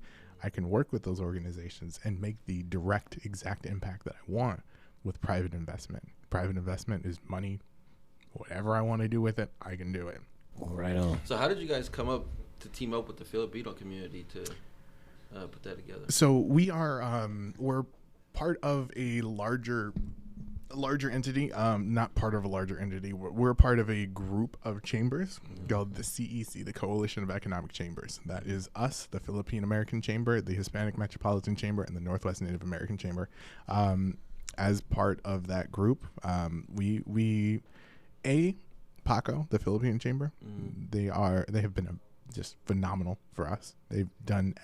I can work with those organizations and make the direct, exact impact that I want with private investment. Private investment is money. Whatever I want to do with it, I can do it. Right on. So how did you guys come up to team up with the Filipino community to put that together? So we are we're part of a larger entity, not part of a larger entity. We're part of a group of chambers called the CEC, the Coalition of Economic Chambers. That is us, the Philippine American Chamber, the Hispanic Metropolitan Chamber, and the Northwest Native American Chamber. As part of that group, PACO, the Philippine Chamber, they have been just phenomenal for us. They've done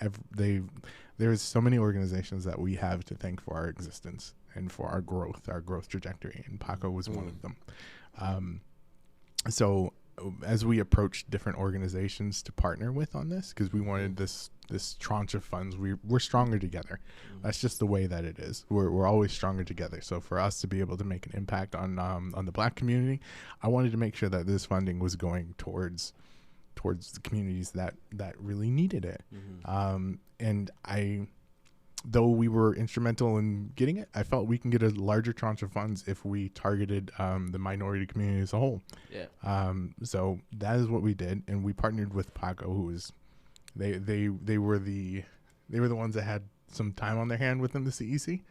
there's so many organizations that we have to thank for our existence and for our growth trajectory, and PACO was one of them. So as we approached different organizations to partner with on this, because we wanted this this tranche of funds, we're stronger together. That's just the way that it is. We're always stronger together. So for us to be able to make an impact on the Black community, I wanted to make sure that this funding was going towards the communities that really needed it. And though we were instrumental in getting it, I felt we can get a larger tranche of funds if we targeted the minority community as a whole. So that is what we did, and we partnered with PACO, who was they were the ones that had some time on their hand within the CEC.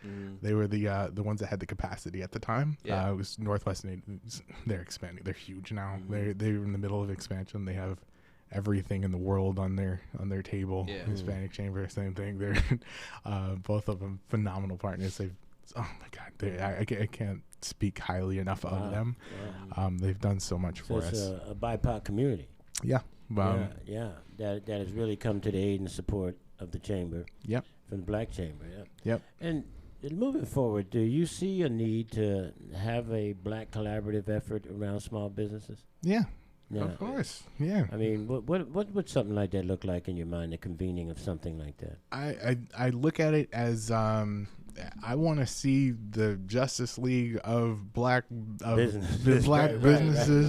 They were the ones that had the capacity at the time. It was Northwest. They're expanding. They're huge now. They're in the middle of expansion. They have everything in the world on their table. Hispanic Chamber, same thing. They're both of them phenomenal partners. Oh my God, I can't speak highly enough of them. They've done so much for us. It's a BIPOC community. That has really come to the aid and support of the chamber. From the Black Chamber. And moving forward, do you see a need to have a Black collaborative effort around small businesses? Of course. I mean, what would something like that look like in your mind, the convening of something like that? I look at it as I want to see the Justice League of Black businesses,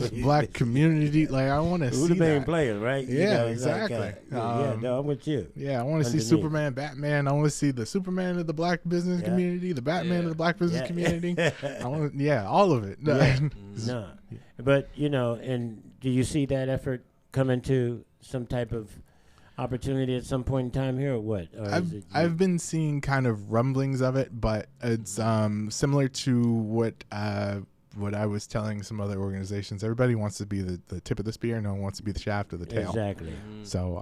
Black community. Like, I want to see the main that. players, right? Exactly. Like, I'm with you. I want to see Superman, Batman. I want to see the Superman of the Black business community, the Batman of the Black business community. I want, all of it. But and do you see that effort coming to some type of opportunity at some point in time here, or what? Or I've been seeing kind of rumblings of it, but it's similar to what I was telling some other organizations. Everybody wants to be the tip of the spear. No one wants to be the shaft or the tail. Exactly. So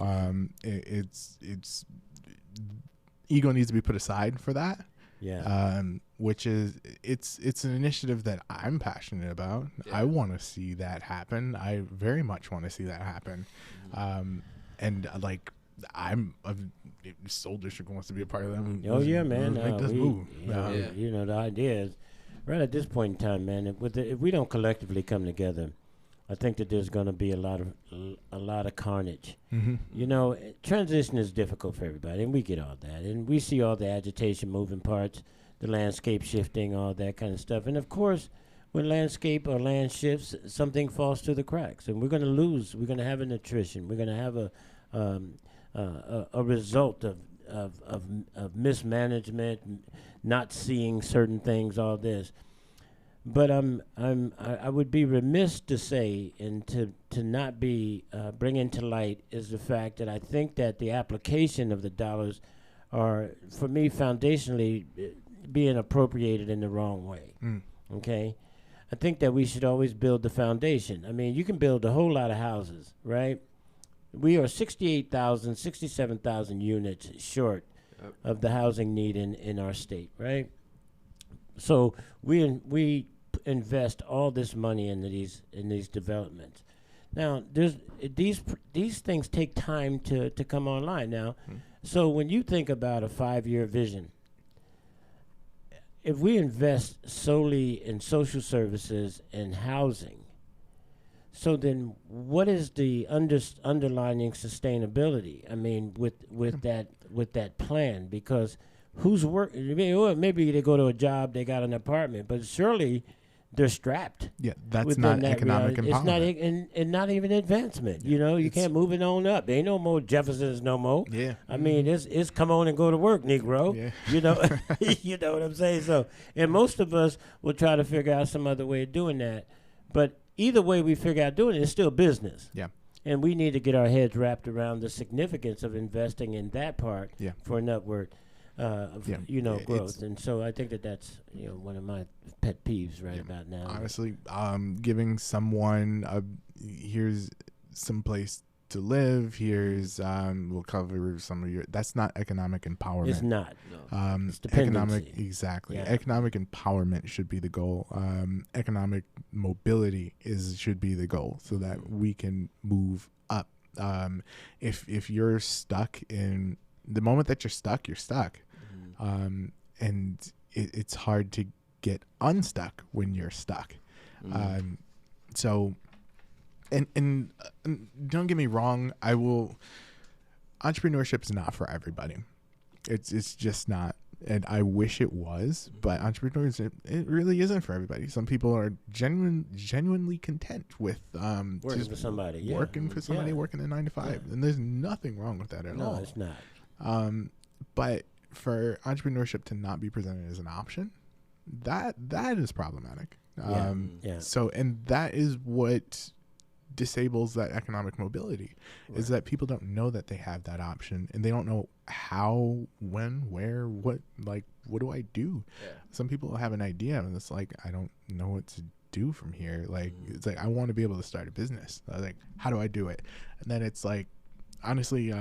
it's ego needs to be put aside for that. Which is it's an initiative that I'm passionate about. I want to see that happen. I very much want to see that happen. And like, the Soul District wants to be a part of them. Oh yeah, man. Make this move. The idea is right at this point in time, man. If we don't collectively come together, I think that there's going to be a lot of carnage. Transition is difficult for everybody, and we get all that, and we see all the agitation, moving parts, the landscape shifting, all that kind of stuff. And of course, when landscape or land shifts, something falls through the cracks, and we're going to lose. We're going to have an attrition. We're going to have a result of mismanagement, not seeing certain things, all this. But I would be remiss to say and to not be bringing to light is the fact that I think that the application of the dollars are, for me, foundationally being appropriated in the wrong way. Okay, I think that we should always build the foundation. I mean, you can build a whole lot of houses, right? We are 67,000 units short of the housing need in our state, right? So we invest all this money into these developments. Now, these things take time to come online. Now, so when you think about a 5-year vision, if we invest solely in social services and housing, so then what is the underlying sustainability? I mean, with that plan, because who's working? Maybe they go to a job, they got an apartment, but surely they're strapped. That's not economic empowerment. It's not, and not even advancement. You can't move it on up. There ain't no more Jeffersons no more. I mean, it's come on and go to work, Negro. You know what I'm saying? So, and most of us will try to figure out some other way of doing that. But either way we figure out doing it, it's still business. And we need to get our heads wrapped around the significance of investing in that part for an upward growth. And so I think that's one of my pet peeves about now. Honestly, giving someone here's some place to live, here's we'll cover some of your, that's not economic empowerment. It's not. It's dependency. Economic empowerment should be the goal. Economic mobility should be the goal, so that we can move up. If you're stuck in the moment that you're stuck, and it's hard to get unstuck when you're stuck. So, and don't get me wrong, entrepreneurship is not for everybody. It's just not. And I wish it was, but entrepreneurship, it really isn't for everybody. Some people are genuinely content with working for somebody, working for somebody, working a 9 to 5, and there's nothing wrong with that at all. No, it's not. But for entrepreneurship to not be presented as an option, that is problematic. So, and that is what disables that economic mobility, is that people don't know that they have that option, and they don't know how, when, where, what do I do? Some people have an idea, and it's like, I don't know what to do from here. Like, it's like, I want to be able to start a business. I was like, how do I do it? And then it's like, honestly,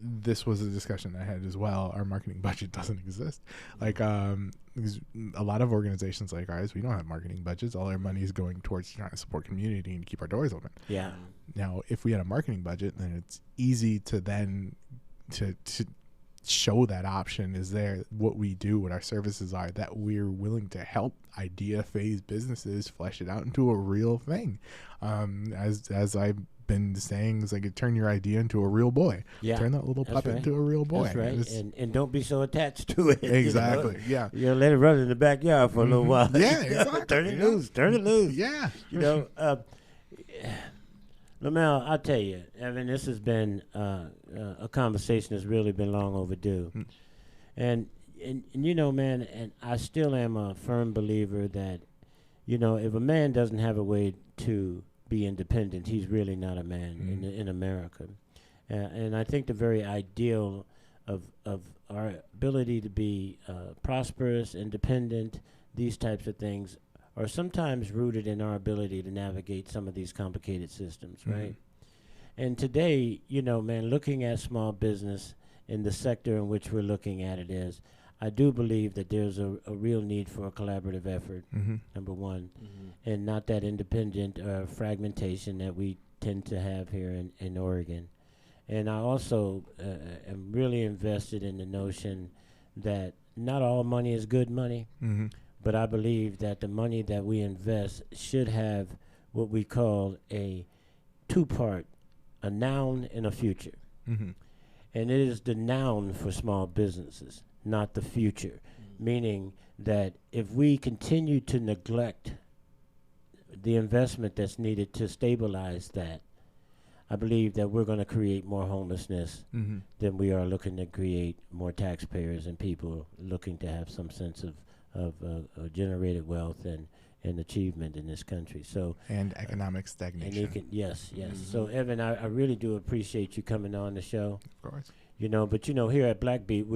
this was a discussion I had as well. Our marketing budget doesn't exist. Like, because a lot of organizations like ours, we don't have marketing budgets. All our money is going towards trying to support community and keep our doors open. Yeah. Now, if we had a marketing budget, then it's easy to then to show that option is there, what we do, what our services are, that we're willing to help idea phase businesses flesh it out into a real thing. As I've been saying, is like, turn your idea into a real boy. Turn that little puppet into a real boy. That's right. And don't be so attached to it. Exactly. You know? Let it run in the backyard for a little while. Exactly. Turn it loose. Yeah. Lemelle, I'll tell you, Evan, this has been a conversation that's really been long overdue. And you know, man, and I still am a firm believer that, you know, if a man doesn't have a way to be independent, he's really not a man in America. And I think the very ideal of our ability to be prosperous, independent, these types of things are sometimes rooted in our ability to navigate some of these complicated systems, right? And today, you know, man, looking at small business in the sector in which we're looking at it is, I do believe that there's a real need for a collaborative effort, number one, and not that independent fragmentation that we tend to have here in Oregon. And I also am really invested in the notion that not all money is good money, but I believe that the money that we invest should have what we call a two-part, a noun and a future. And it is the noun for small businesses, not the future, meaning that if we continue to neglect the investment that's needed to stabilize that, I believe that we're going to create more homelessness than we are looking to create more taxpayers and people looking to have some sense of generated wealth and achievement in this country. So and economic stagnation. And you can, yes. So Evan, I really do appreciate you coming on the show. Of course. You know, but you know, here at Black Beat,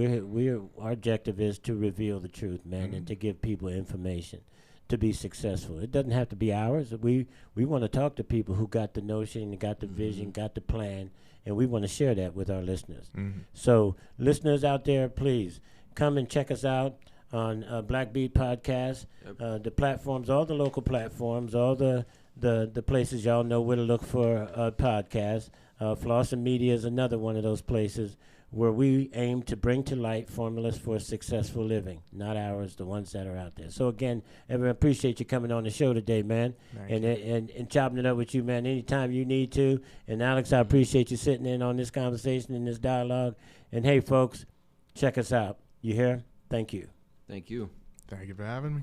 our objective is to reveal the truth, man, and to give people information to be successful. It doesn't have to be ours. We want to talk to people who got the notion, got the vision, got the plan, and we want to share that with our listeners. So listeners out there, please come and check us out on Black Beat Podcast, the platforms, all the local platforms, all the places y'all know where to look for podcasts. Flossin Media is another one of those places where we aim to bring to light formulas for successful living, not ours, the ones that are out there. So again, Evan, I appreciate you coming on the show today, man, and chopping it up with you, man, anytime you need to. And Alex, I appreciate you sitting in on this conversation and this dialogue. And hey, folks, check us out. You hear? Thank you. Thank you. Thank you for having me.